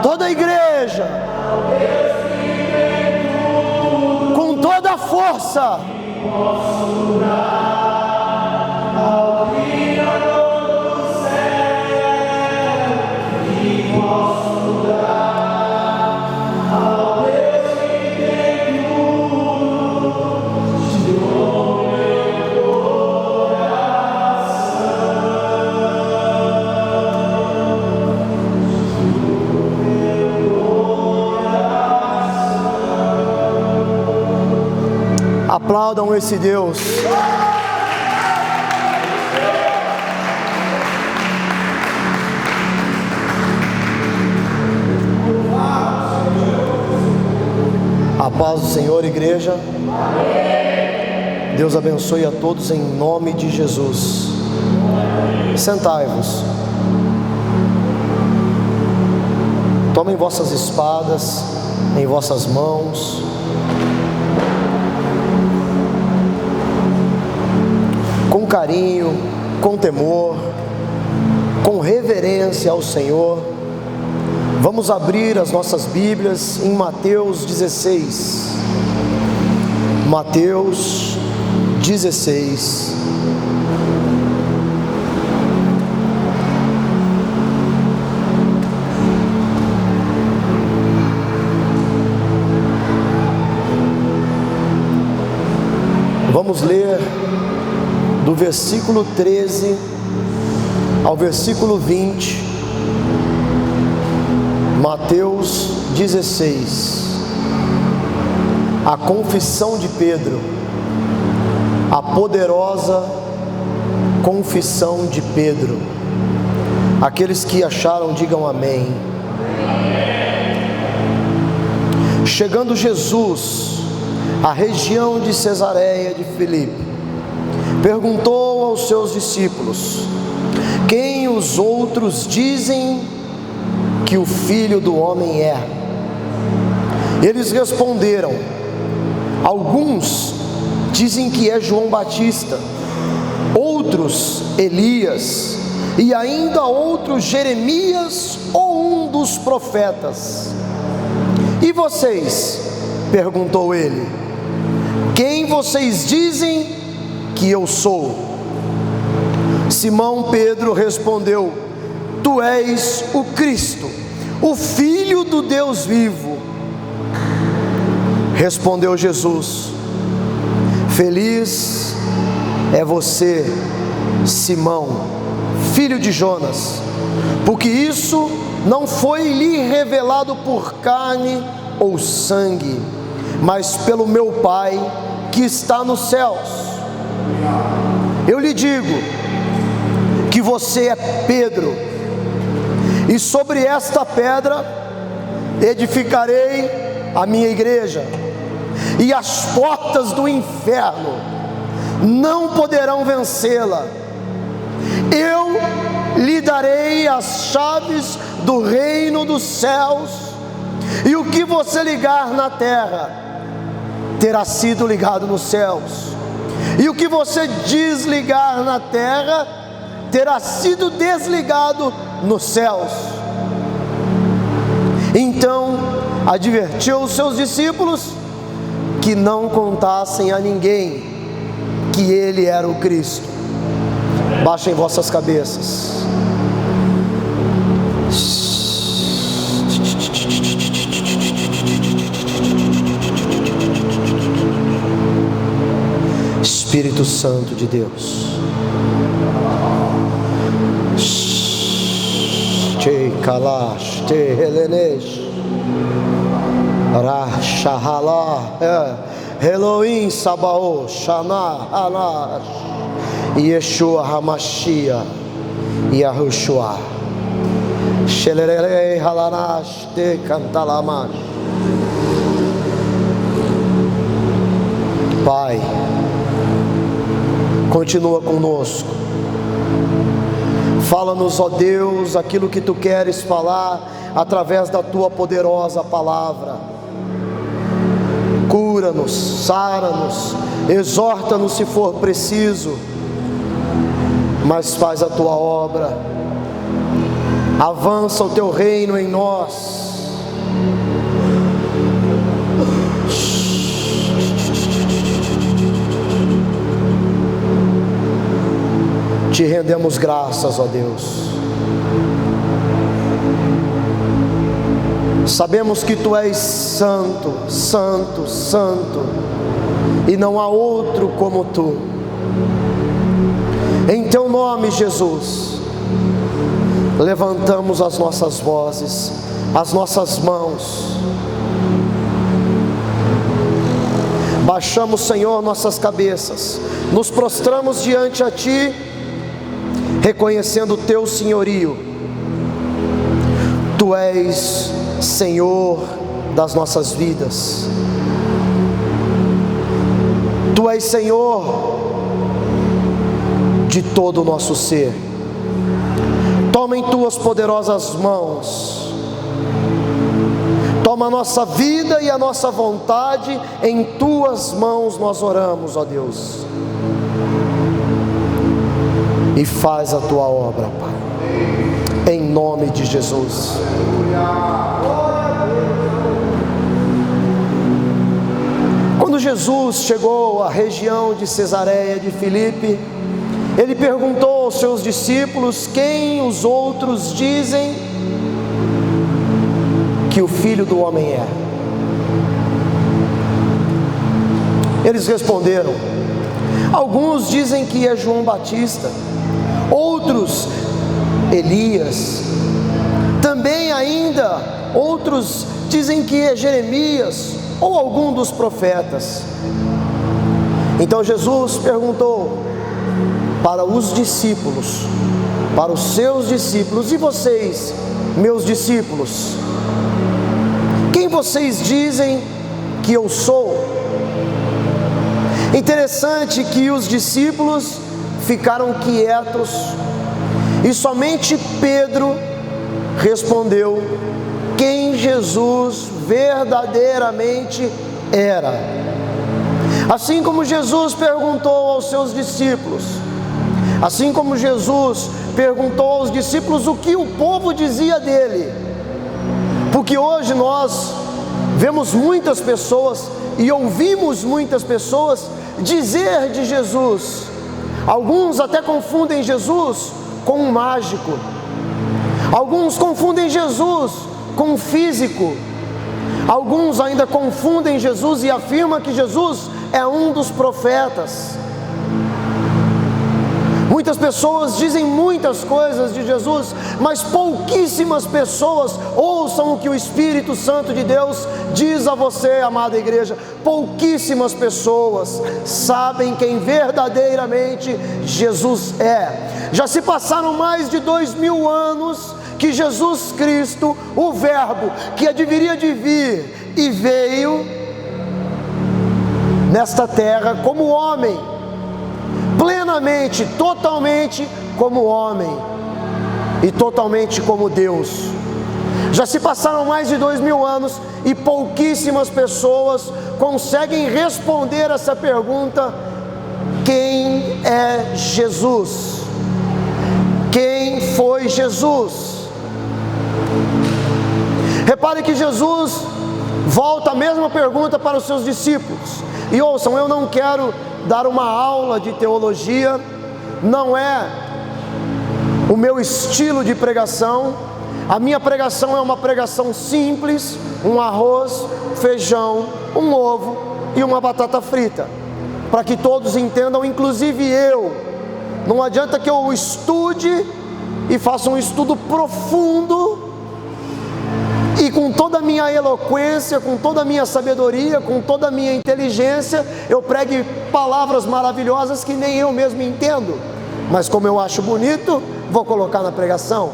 toda a igreja, com toda a força, aplaudam esse Deus. A paz do Senhor, igreja. Deus abençoe a todos em nome de Jesus. Sentai-vos. Tomem vossas espadas em vossas mãos. Com carinho, com temor, com reverência ao Senhor, vamos abrir as nossas Bíblias em Mateus 16. Mateus 16. Vamos ler do versículo 13 ao versículo 20, Mateus 16, a confissão de Pedro, a poderosa confissão de Pedro. Aqueles que acharam, digam amém. Chegando Jesus à região de Cesareia de Filipe, perguntou aos seus discípulos: quem os outros dizem que o Filho do Homem é? Eles responderam: alguns dizem que é João Batista, outros Elias, e ainda outros Jeremias ou um dos profetas. E vocês? Perguntou ele: quem vocês dizem que eu sou? Simão Pedro respondeu: tu és o Cristo, o Filho do Deus vivo. Respondeu Jesus: feliz é você, Simão, filho de Jonas, porque isso não foi lhe revelado por carne ou sangue, mas pelo meu Pai que está nos céus. Eu lhe digo que você é Pedro, e sobre esta pedra edificarei a minha igreja, e as portas do inferno não poderão vencê-la. Eu lhe darei as chaves do reino dos céus, e o que você ligar na terra terá sido ligado nos céus, e o que você desligar na terra terá sido desligado nos céus. Então advertiu os seus discípulos que não contassem a ninguém que ele era o Cristo. Baixem vossas cabeças. Espírito Santo de Deus, Te Kalash, Te Helenesh, Rashahala, Elohim Sabaoth, Shana Hanash, Yeshua Hamashia, Yahushua, Shelerei Halanash, Te Cantalamash. Pai, continua conosco. Fala-nos, ó Deus, aquilo que Tu queres falar através da Tua poderosa palavra. Cura-nos, sara-nos, exorta-nos se for preciso, mas faz a Tua obra. Avança o Teu reino em nós. Te rendemos graças, ó Deus. Sabemos que Tu és santo, santo, santo, e não há outro como Tu. Em Teu nome, Jesus, levantamos as nossas vozes, as nossas mãos, baixamos, Senhor, nossas cabeças, nos prostramos diante a Ti, reconhecendo o Teu senhorio. Tu és Senhor das nossas vidas, Tu és Senhor de todo o nosso ser. Toma em Tuas poderosas mãos, toma a nossa vida e a nossa vontade, em Tuas mãos nós oramos, ó Deus, e faz a Tua obra, Pai, em nome de Jesus. Quando Jesus chegou à região de Cesareia de Filipe, Ele perguntou aos seus discípulos: quem os outros dizem que o Filho do Homem é? Eles responderam: alguns dizem que é João Batista, outros Elias, também ainda outros dizem que é Jeremias ou algum dos profetas. Então Jesus perguntou para os discípulos, para os seus discípulos: e vocês, meus discípulos, quem vocês dizem que eu sou? Interessante que os discípulos ficaram quietos e somente Pedro respondeu quem Jesus verdadeiramente era. Assim como Jesus perguntou aos seus discípulos, assim como Jesus perguntou aos discípulos o que o povo dizia dele, porque hoje nós vemos muitas pessoas e ouvimos muitas pessoas dizer de Jesus. Alguns até confundem Jesus com um mágico, alguns confundem Jesus com um físico, alguns ainda confundem Jesus e afirmam que Jesus é um dos profetas. Muitas pessoas dizem muitas coisas de Jesus, mas pouquíssimas pessoas ouçam o que o Espírito Santo de Deus diz a você, amada igreja. Pouquíssimas pessoas sabem quem verdadeiramente Jesus é. Já se passaram mais de 2000 anos que Jesus Cristo, o Verbo, que deveria de vir e veio nesta terra como homem, plenamente, totalmente como homem e totalmente como Deus. Já se passaram mais de 2000 anos e pouquíssimas pessoas conseguem responder essa pergunta: quem é Jesus? Quem foi Jesus? Repare que Jesus volta a mesma pergunta para os seus discípulos. E ouçam, eu não quero dar uma aula de teologia, não é o meu estilo de pregação. A minha pregação é uma pregação simples: um arroz, feijão, um ovo e uma batata frita, para que todos entendam, inclusive eu. Não adianta que eu estude e faça um estudo profundo e com toda a minha eloquência, com toda a minha sabedoria, com toda a minha inteligência, eu pregue palavras maravilhosas que nem eu mesmo entendo, mas como eu acho bonito, vou colocar na pregação.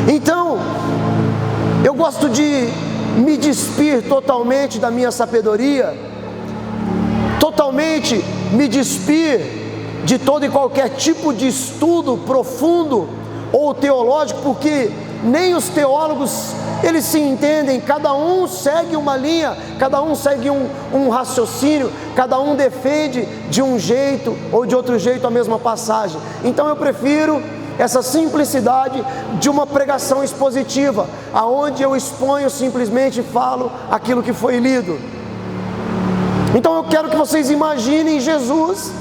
Então, eu gosto de me despir totalmente da minha sabedoria, totalmente me despir de todo e qualquer tipo de estudo profundo ou teológico, porque nem os teólogos, eles se entendem, cada um segue uma linha, cada um segue um raciocínio, cada um defende de um jeito ou de outro jeito a mesma passagem. Então eu prefiro essa simplicidade de uma pregação expositiva, aonde eu exponho, simplesmente falo aquilo que foi lido. Então eu quero que vocês imaginem Jesus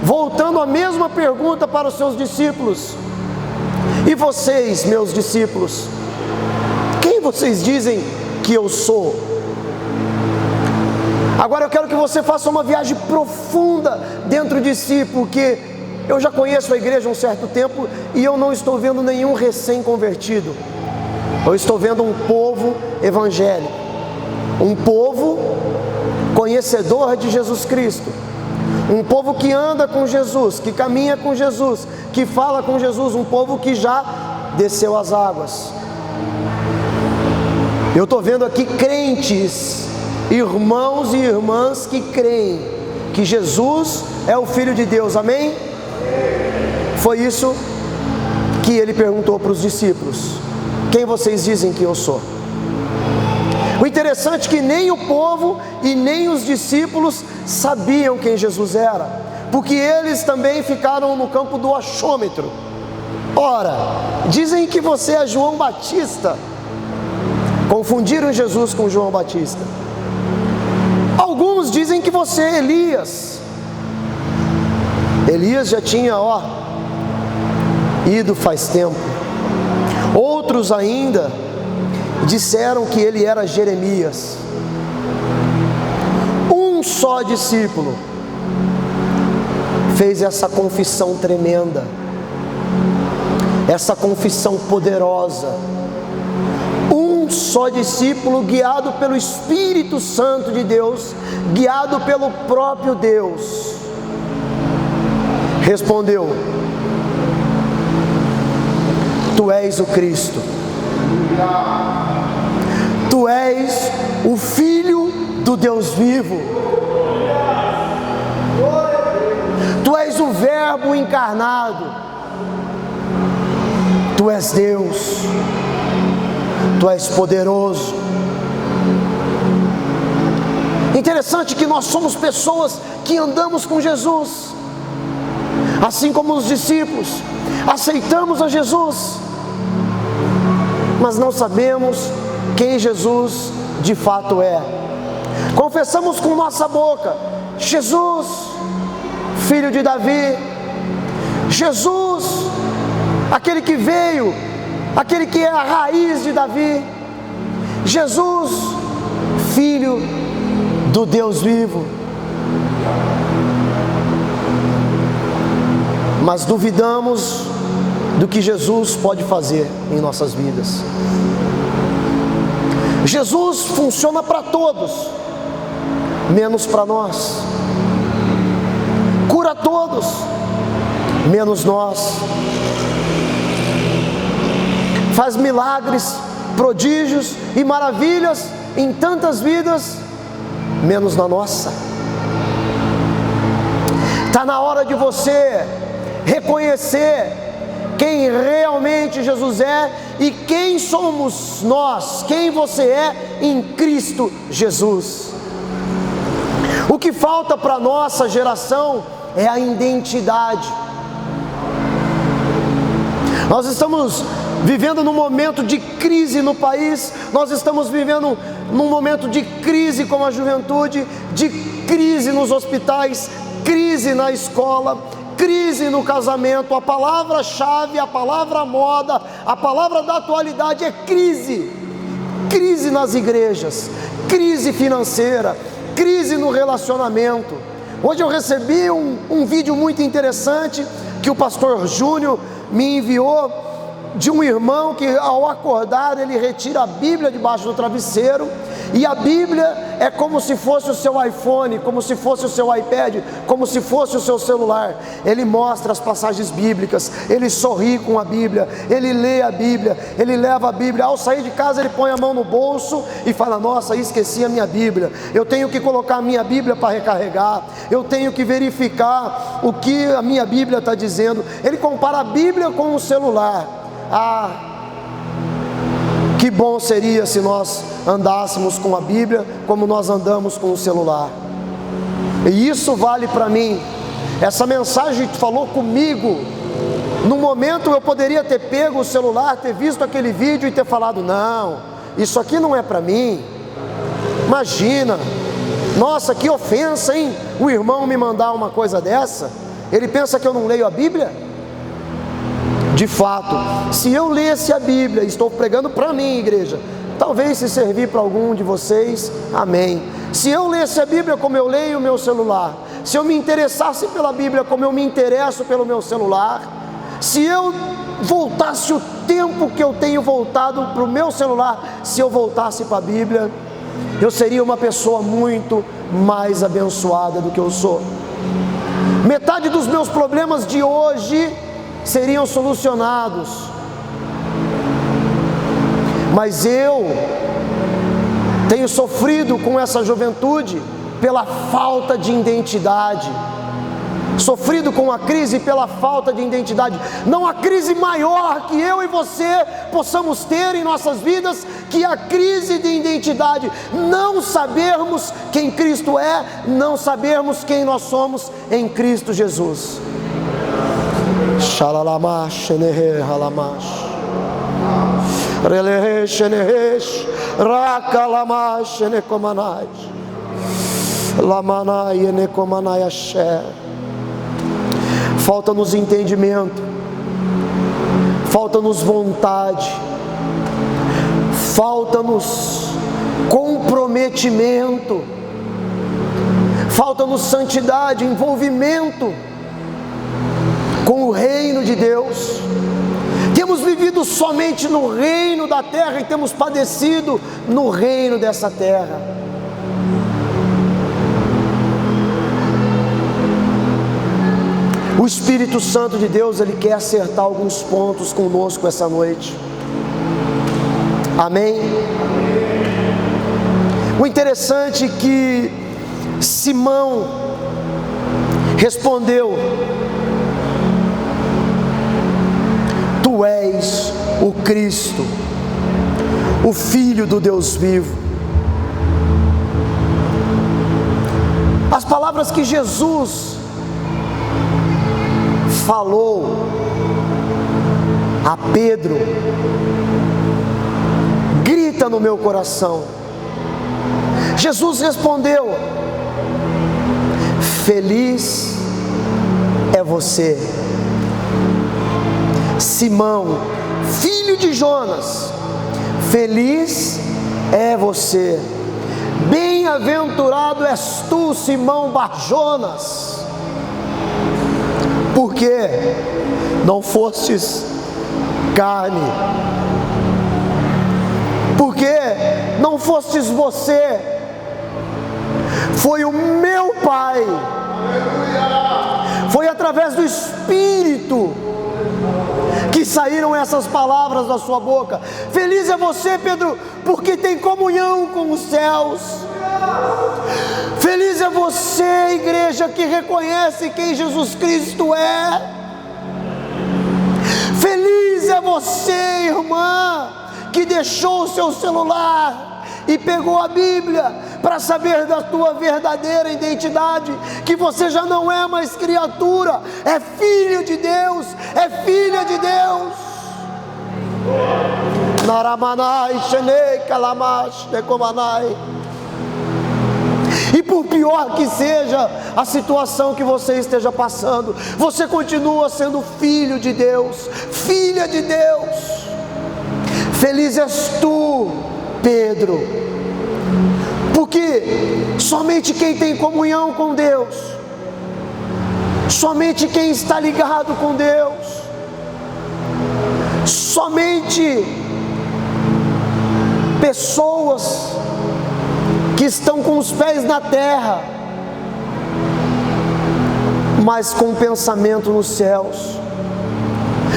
voltando a mesma pergunta para os seus discípulos: e vocês, meus discípulos, quem vocês dizem que eu sou? Agora eu quero que você faça uma viagem profunda dentro de si, porque eu já conheço a igreja há um certo tempo e eu não estou vendo nenhum recém-convertido. Eu estou vendo um povo evangélico, um povo conhecedor de Jesus Cristo, um povo que anda com Jesus, que caminha com Jesus, que fala com Jesus, um povo que já desceu as águas. Eu estou vendo aqui crentes, irmãos e irmãs que creem que Jesus é o Filho de Deus, amém? Foi isso que ele perguntou para os discípulos: quem vocês dizem que eu sou? O interessante é que nem o povo e nem os discípulos sabiam quem Jesus era, porque eles também ficaram no campo do achômetro. Ora, dizem que você é João Batista. Confundiram Jesus com João Batista. Alguns dizem que você é Elias. Elias já tinha, ido faz tempo. Outros ainda disseram que ele era Jeremias. Um só discípulo fez essa confissão tremenda, essa confissão poderosa. Um só discípulo, guiado pelo Espírito Santo de Deus, guiado pelo próprio Deus, respondeu: Tu és o Cristo, Tu és o Filho do Deus vivo, Tu és o Verbo encarnado, Tu és Deus, Tu és poderoso. Interessante que nós somos pessoas que andamos com Jesus, assim como os discípulos, aceitamos a Jesus, mas não sabemos quem Jesus de fato é. Confessamos com nossa boca: Jesus, filho de Davi, Jesus, aquele que veio, aquele que é a raiz de Davi, Jesus, filho do Deus vivo. Mas duvidamos do que Jesus pode fazer em nossas vidas. Jesus funciona para todos, menos para nós. Cura todos, menos nós. Faz milagres, prodígios e maravilhas em tantas vidas, menos na nossa. Está na hora de você reconhecer quem realmente Jesus é e quem somos nós, quem você é em Cristo Jesus. O que falta para a nossa geração é a identidade. Nós estamos vivendo num momento de crise no país, nós estamos vivendo num momento de crise com a juventude, de crise nos hospitais, crise na escola, crise no casamento. A palavra-chave, a palavra moda, a palavra da atualidade é crise. Crise nas igrejas, crise financeira, crise no relacionamento. Hoje eu recebi um vídeo muito interessante que o pastor Júnior me enviou, de um irmão que ao acordar ele retira a Bíblia debaixo do travesseiro, e a Bíblia é como se fosse o seu iPhone, como se fosse o seu iPad, como se fosse o seu celular. Ele mostra as passagens bíblicas, ele sorri com a Bíblia, ele lê a Bíblia, ele leva a Bíblia. Ao sair de casa ele põe a mão no bolso e fala: nossa, esqueci a minha Bíblia, eu tenho que colocar a minha Bíblia para recarregar, eu tenho que verificar o que a minha Bíblia está dizendo. Ele compara a Bíblia com o celular. Que bom seria se nós andássemos com a Bíblia como nós andamos com o celular. E isso vale para mim. Essa mensagem falou comigo No momento eu poderia ter pego o celular, ter visto aquele vídeo e ter falado: não, isso aqui não é para mim. Imagina, nossa, que ofensa, hein? O irmão me mandar uma coisa dessa. Ele pensa que eu não leio a Bíblia? De fato, se eu lesse a Bíblia, estou pregando para mim, igreja, talvez se servir para algum de vocês, amém. Se eu lesse a Bíblia como eu leio o meu celular, se eu me interessasse pela Bíblia como eu me interesso pelo meu celular, se eu voltasse o tempo que eu tenho voltado para o meu celular, se eu voltasse para a Bíblia, eu seria uma pessoa muito mais abençoada do que eu sou. Metade dos meus problemas de hoje seriam solucionados, mas eu tenho sofrido com essa juventude pela falta de identidade, sofrido com a crise pela falta de identidade. Não há crise maior que eu e você possamos ter em nossas vidas que a crise de identidade. Não sabermos quem Cristo é, não sabermos quem nós somos em Cristo Jesus. Shalalamash, nehe halamash, relehesh nehesh, rakalamash nekomanai, lamanai nekomanai asher. Falta-nos entendimento, falta-nos vontade, falta-nos comprometimento, falta-nos santidade, envolvimento com o reino de Deus. Temos vivido somente no reino da terra e temos padecido no reino dessa terra. O Espírito Santo de Deus, Ele quer acertar alguns pontos conosco essa noite. Amém? O interessante é que Simão respondeu: Tu és o Cristo, o Filho do Deus vivo. As palavras que Jesus falou a Pedro grita no meu coração. Jesus respondeu: Feliz é você, Simão, filho de Jonas. Feliz é você. Bem-aventurado és tu, Simão Bar-Jonas, porque não fostes carne, porque não fostes você, foi o meu Pai. Foi através do Espírito que saíram essas palavras da sua boca. Feliz é você, Pedro, porque tem comunhão com os céus. Feliz é você, igreja, que reconhece quem Jesus Cristo é. Feliz é você, irmã, que deixou o seu celular e pegou a Bíblia para saber da tua verdadeira identidade, que você já não é mais criatura, é filho de Deus, é filha de Deus. Naramanai, Shenei, Kalamash, Nekomanai. E por pior que seja a situação que você esteja passando, você continua sendo filho de Deus, filha de Deus. Feliz és tu, Pedro, porque somente quem tem comunhão com Deus, somente quem está ligado com Deus, somente pessoas que estão com os pés na terra, mas com pensamento nos céus,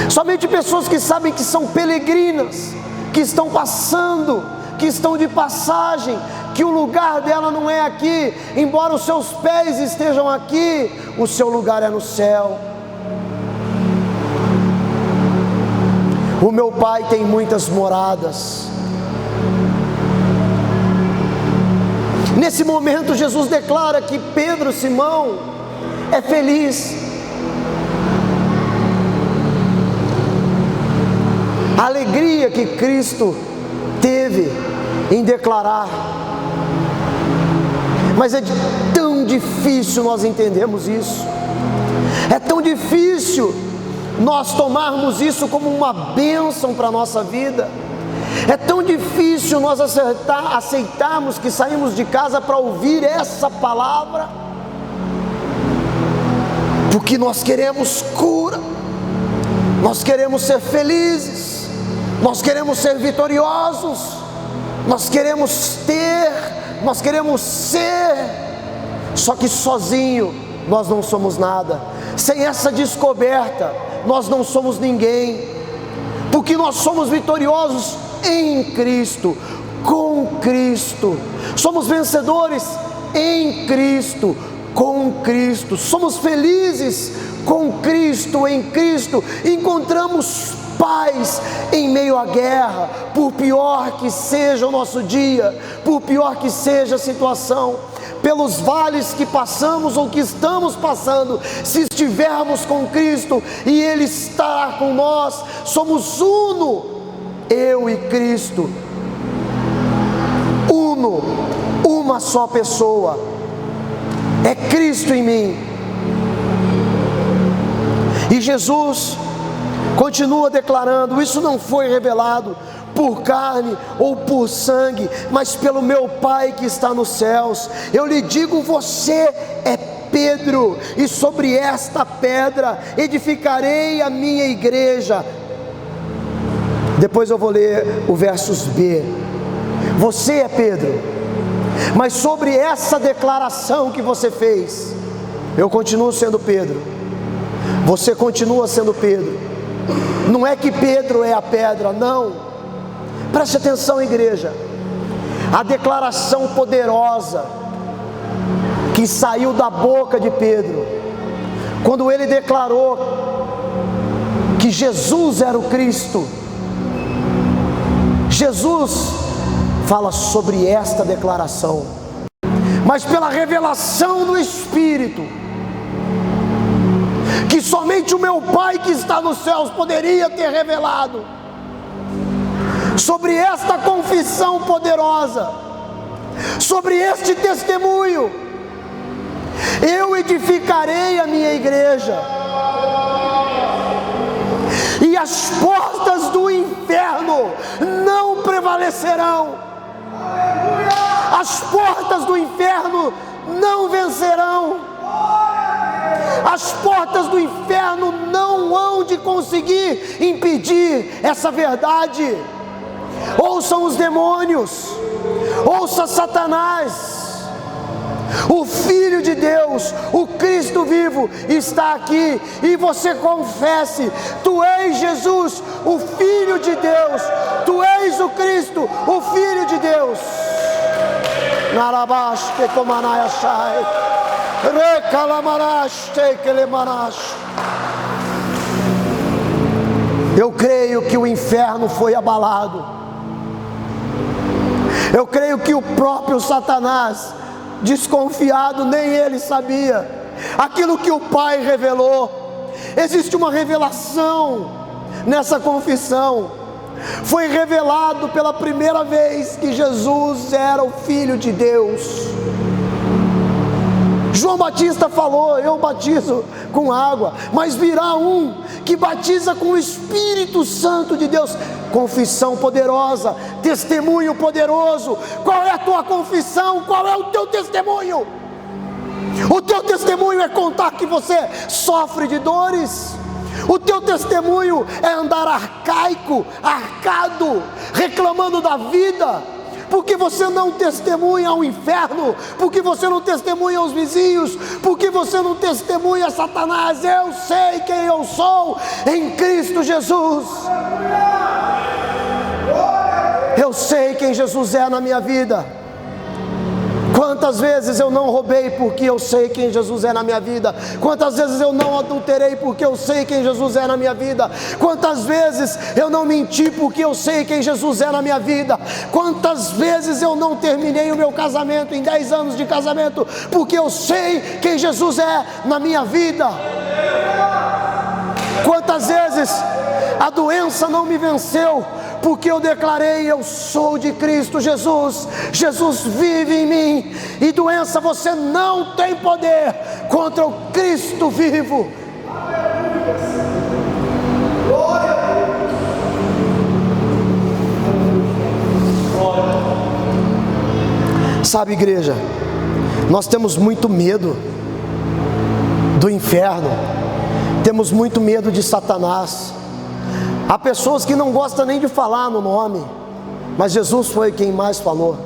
somente pessoas que sabem que são peregrinas, que estão passando, que estão de passagem, que o lugar dela não é aqui, embora os seus pés estejam aqui, o seu lugar é no céu. O meu Pai tem muitas moradas. Nesse momento Jesus declara que Pedro, Simão, é feliz. alegria que Cristo teve em declarar. Mas é tão difícil nós entendermos isso. É tão difícil nós tomarmos isso como uma bênção para a nossa vida. É tão difícil nós aceitarmos que saímos de casa para ouvir essa palavra, porque nós queremos cura, nós queremos ser felizes, nós queremos ser vitoriosos, nós queremos ter, nós queremos ser. Só que sozinho nós não somos nada. Sem essa descoberta nós não somos ninguém, porque nós somos vitoriosos em Cristo, com Cristo. Somos vencedores em Cristo, com Cristo. Somos felizes com Cristo, em Cristo. Encontramos paz em meio à guerra, por pior que seja o nosso dia, por pior que seja a situação, pelos vales que passamos ou que estamos passando. Se estivermos com Cristo e Ele estará com nós, somos uno, eu e Cristo, uno, uma só pessoa, é Cristo em mim. E Jesus continua declarando: isso não foi revelado por carne ou por sangue, mas pelo meu Pai que está nos céus. Eu lhe digo, você é Pedro, e sobre esta pedra edificarei a minha igreja. Depois eu vou ler o versos B. Você é Pedro, mas sobre essa declaração que você fez, eu continuo sendo Pedro, você continua sendo Pedro. Não é que Pedro é a pedra, não. Preste atenção, igreja. A declaração poderosa que saiu da boca de Pedro, quando ele declarou que Jesus era o Cristo. Jesus fala sobre esta declaração, mas pela revelação do Espírito, que somente o meu Pai que está nos céus poderia ter revelado, sobre esta confissão poderosa, sobre este testemunho, eu edificarei a minha igreja, e as portas do inferno não prevalecerão. As portas do inferno não vencerão. As portas do inferno não hão de conseguir impedir essa verdade. Ouçam os demônios, ouça Satanás. O Filho de Deus, o Cristo vivo, está aqui, e você confesse: tu és Jesus, o Filho de Deus, tu és o Cristo, o Filho de Deus. Eu creio que o inferno foi abalado. Eu creio que o próprio Satanás, desconfiado, nem ele sabia aquilo que o Pai revelou. Existe uma revelação nessa confissão. Foi revelado pela primeira vez que Jesus era o Filho de Deus. João Batista falou: eu batizo com água, mas virá um que batiza com o Espírito Santo de Deus. Confissão poderosa, testemunho poderoso. Qual é a tua confissão? Qual é o teu testemunho? O teu testemunho é contar que você sofre de dores. O teu testemunho é andar arcaico, arcado, reclamando da vida, porque você não testemunha ao inferno, porque você não testemunha aos vizinhos, porque você não testemunha a Satanás. Eu sei quem eu sou em Cristo Jesus. Eu sei quem Jesus é na minha vida. Quantas vezes eu não roubei porque eu sei quem Jesus é na minha vida? Quantas vezes eu não adulterei porque eu sei quem Jesus é na minha vida? Quantas vezes eu não menti porque eu sei quem Jesus é na minha vida? Quantas vezes eu não terminei o meu casamento em 10 anos de casamento porque eu sei quem Jesus é na minha vida? Quantas vezes A doença não me venceu, porque eu declarei: eu sou de Cristo Jesus, Jesus vive em mim, e doença, você não tem poder contra o Cristo vivo. Sabe, igreja, nós temos muito medo do inferno, temos muito medo de Satanás. Há pessoas que não gostam nem de falar no nome, mas Jesus foi quem mais falou.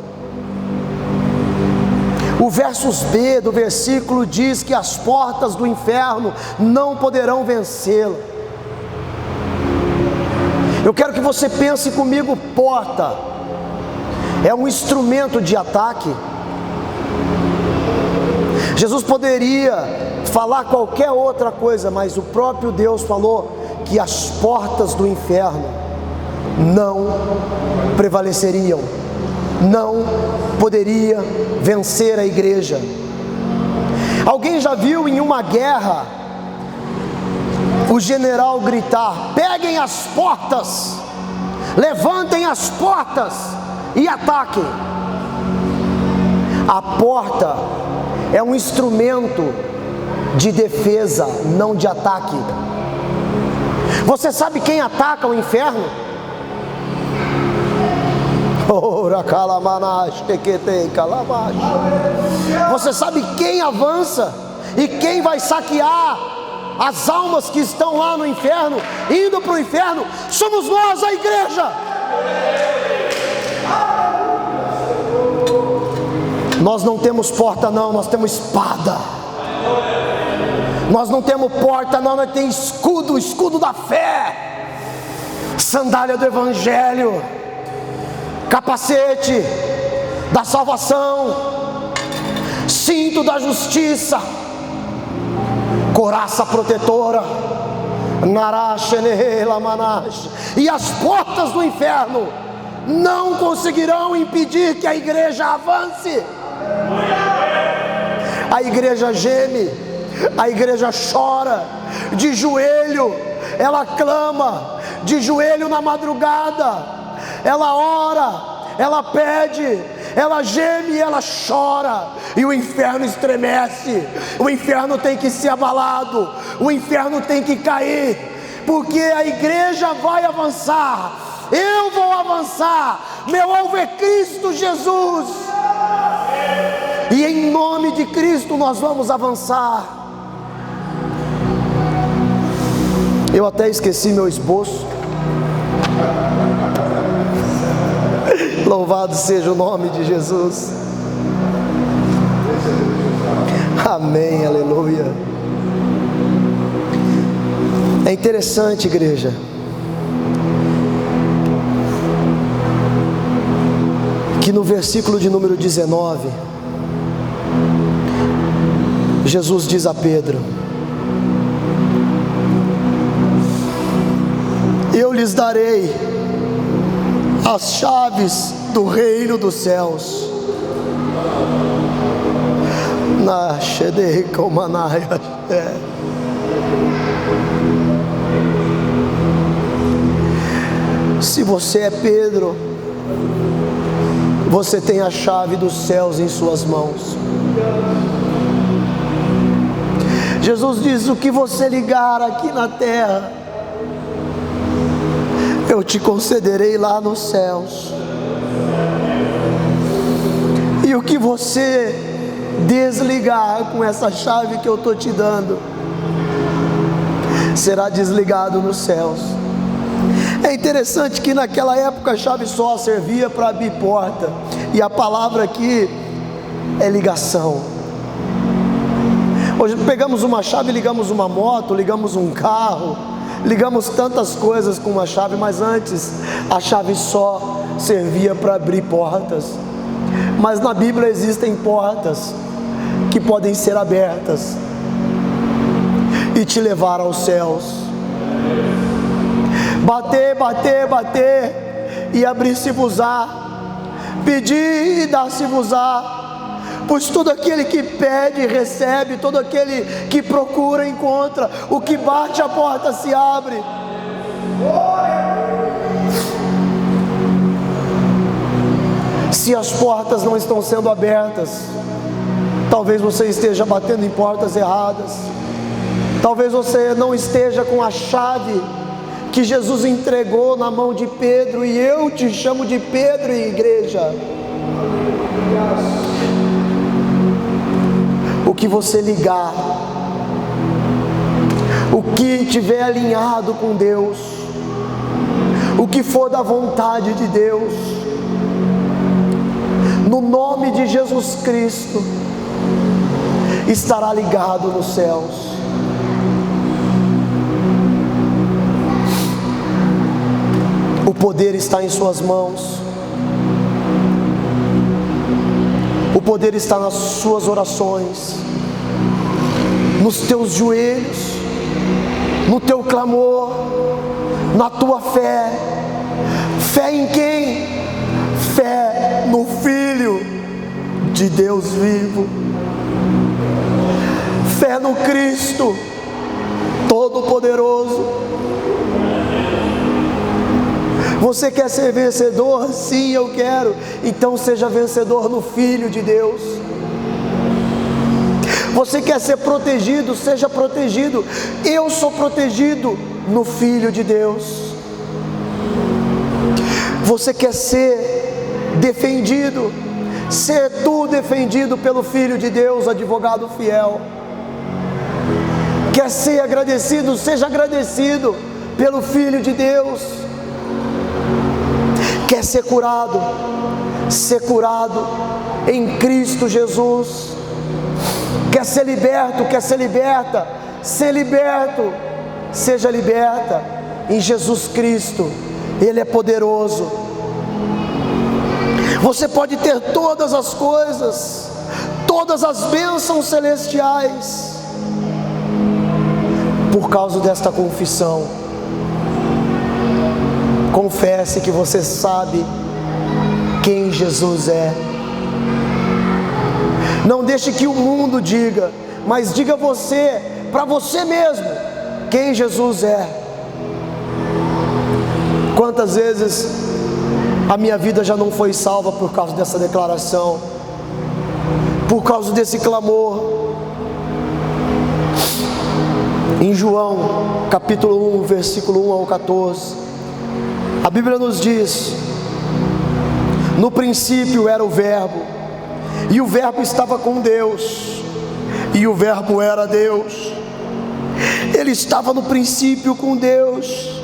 O versos B do versículo diz que as portas do inferno não poderão vencê-lo. Eu quero que você pense comigo: porta é um instrumento de ataque. Jesus poderia falar qualquer outra coisa, mas o próprio Deus falou que as portas do inferno não prevaleceriam, não poderia vencer a igreja. Alguém já viu em uma guerra o general gritar: peguem as portas, levantem as portas e ataquem? A porta é um instrumento de defesa, não de ataque. Você sabe quem ataca o inferno? Você sabe quem avança e quem vai saquear as almas que estão lá no inferno, indo para o inferno? Somos nós, a igreja. Nós não temos porta não, nós temos espada. Nós não temos porta não, nós temos escudo, escudo da fé, sandália do evangelho, capacete da salvação, cinto da justiça, couraça protetora, e as portas do inferno não conseguirão impedir que a igreja avance. A igreja geme, a igreja chora, de joelho, ela clama, de joelho na madrugada, ela ora, ela pede, ela geme, ela chora, e o inferno estremece. O inferno tem que ser abalado, o inferno tem que cair, porque a igreja vai avançar, eu vou avançar, meu alvo é Cristo Jesus, e em nome de Cristo nós vamos avançar. Eu até esqueci meu esboço. Louvado seja o nome de Jesus. Amém, aleluia. É interessante, igreja, que no versículo de número 19, Jesus diz a Pedro: eu lhes darei as chaves do reino dos céus. Se você é Pedro, você tem a chave dos céus em suas mãos. Jesus diz: o que você ligar aqui na terra, eu te concederei lá nos céus, e o que você desligar com essa chave que eu estou te dando, será desligado nos céus. É interessante que naquela época a chave só servia para abrir porta, e a palavra aqui é ligação. Hoje pegamos uma chave, ligamos uma moto, ligamos um carro, ligamos tantas coisas com uma chave, mas antes a chave só servia para abrir portas. Mas na Bíblia existem portas que podem ser abertas e te levar aos céus. Bater, bater, bater, e abrir-se-vos-á, pedir e dar-se-vos-á. Pois todo aquele que pede, recebe, todo aquele que procura, encontra, o que bate, a porta se abre. Se as portas não estão sendo abertas, talvez você esteja batendo em portas erradas. Talvez você não esteja com a chave que Jesus entregou na mão de Pedro, e eu te chamo de Pedro, igreja. O que você ligar, o que tiver alinhado com Deus, o que for da vontade de Deus, no nome de Jesus Cristo, estará ligado nos céus. O poder está em suas mãos. O poder está nas suas orações, nos teus joelhos, no teu clamor, na tua fé. Fé em quem? Fé no Filho de Deus vivo. Fé no Cristo Todo-Poderoso. Você quer ser vencedor? Sim, eu quero. Então seja vencedor no Filho de Deus. Você quer ser protegido? Seja protegido. Eu sou protegido no Filho de Deus. Você quer ser defendido? Ser tu defendido pelo Filho de Deus, advogado fiel. Quer ser agradecido? Seja agradecido pelo Filho de Deus. Quer ser curado? Ser curado em Cristo Jesus. Quer ser liberto? Quer ser liberta? Ser liberto. Seja liberta em Jesus Cristo. Ele é poderoso. Você pode ter todas as coisas, todas as bênçãos celestiais, por causa desta confissão. Confesse que você sabe quem Jesus é. Não deixe que o mundo diga, mas diga você, para você mesmo, quem Jesus é. Quantas vezes a minha vida já não foi salva por causa dessa declaração, por causa desse clamor. Em João capítulo 1, versículo 1 ao 14, a Bíblia nos diz: no princípio era o Verbo, e o Verbo estava com Deus, e o Verbo era Deus. Ele estava no princípio com Deus.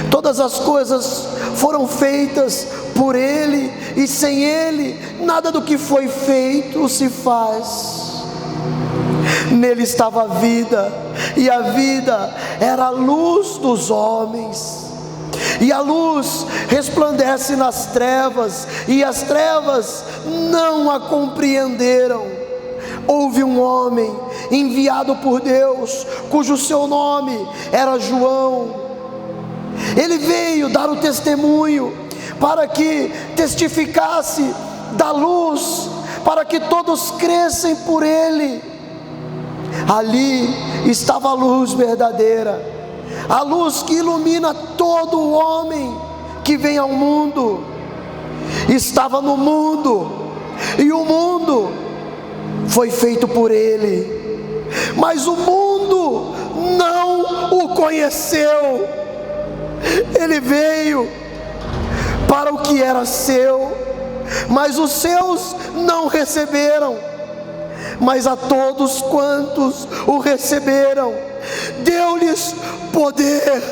Todas as coisas foram feitas por Ele, e sem Ele nada do que foi feito se faz. Nele estava a vida, e a vida era a luz dos homens. E a luz resplandece nas trevas, e as trevas não a compreenderam. Houve um homem enviado por Deus, cujo seu nome era João. Ele veio dar o testemunho, para que testificasse da luz, para que todos crescem por ele. Ali estava a luz verdadeira, a luz que ilumina todo o homem que vem ao mundo. Estava no mundo, e o mundo foi feito por Ele, mas o mundo não o conheceu. Ele veio para o que era seu, mas os seus não receberam. Mas a todos quantos o receberam, deu-lhes poder,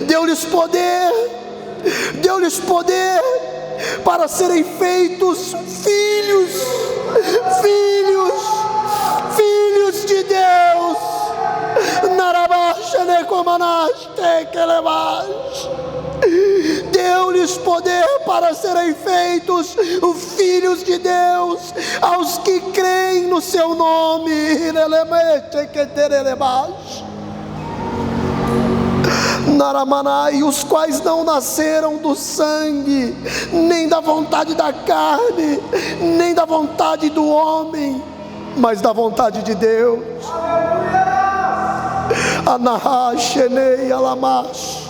deu-lhes poder para serem feitos filhos de Deus. Deu-lhes poder para serem feitos filhos de Deus, aos que creem no seu nome. E os quais não nasceram do sangue, nem da vontade da carne, nem da vontade do homem, mas da vontade de Deus. Anahashenei alamash.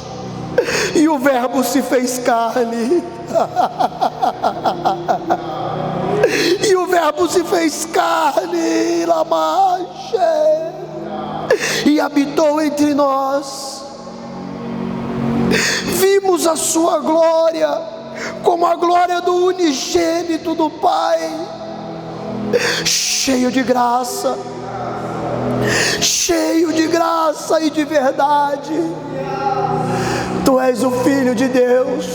E o Verbo se fez carne. E o Verbo se fez carne, lamache, e habitou entre nós. Vimos a sua glória, como a glória do unigênito do Pai, cheio de graça e de verdade. Tu és o Filho de Deus,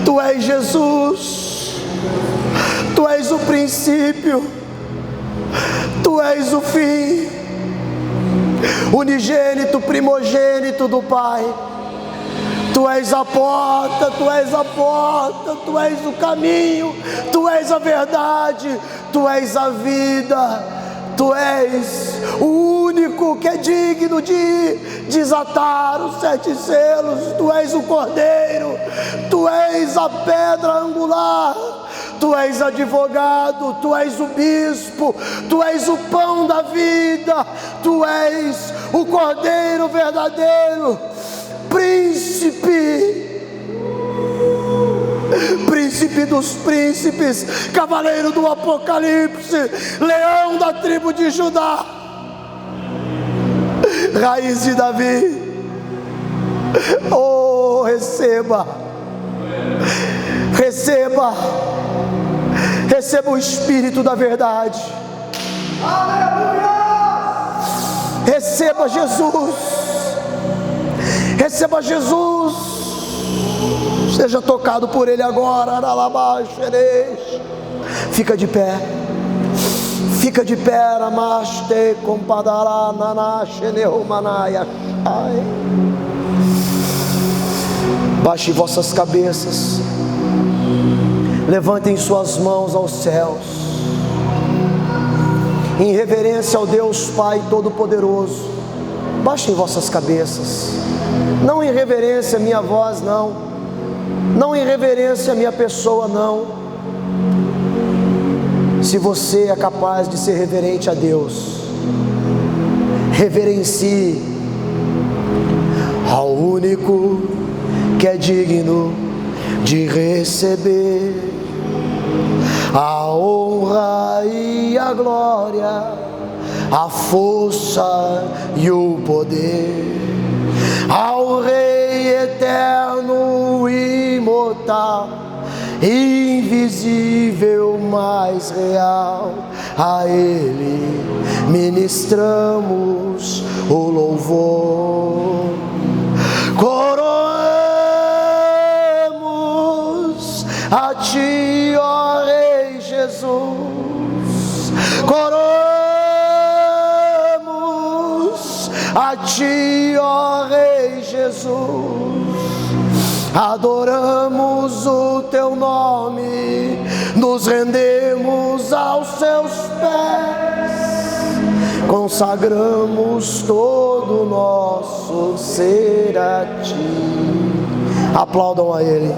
Tu és Jesus, Tu és o princípio, Tu és o fim, unigênito, primogênito do Pai. Tu és a porta, Tu és a porta, Tu és o caminho, Tu és a verdade, Tu és a vida. Tu és o único que é digno de desatar os 7 selos. Tu és o Cordeiro, Tu és a pedra angular, Tu és advogado, Tu és o bispo, Tu és o pão da vida, Tu és o Cordeiro verdadeiro, príncipe dos príncipes, cavaleiro do Apocalipse, leão da tribo de Judá, raiz de Davi. Oh, receba o Espírito da verdade. Aleluia! Receba Jesus. Seja tocado por Ele agora. Fica de pé. Namaste compadara nanasheneumanaya. Baixe vossas cabeças, levantem suas mãos aos céus, em reverência ao Deus Pai Todo-Poderoso. Baixem vossas cabeças, não em reverência à minha voz, não em reverência à minha pessoa, não. Se você é capaz de ser reverente a Deus, reverencie ao único que é digno de receber a honra e a glória, a força e o poder, ao Rei eterno e imortal, invisível, mais real. A Ele ministramos o louvor. Coroamos a Ti, ó Rei Jesus. Coroamos a Ti, ó Rei Jesus. Adoramos o Teu nome, nos rendemos aos Seus pés, consagramos todo o nosso ser a Ti. Aplaudam a Ele.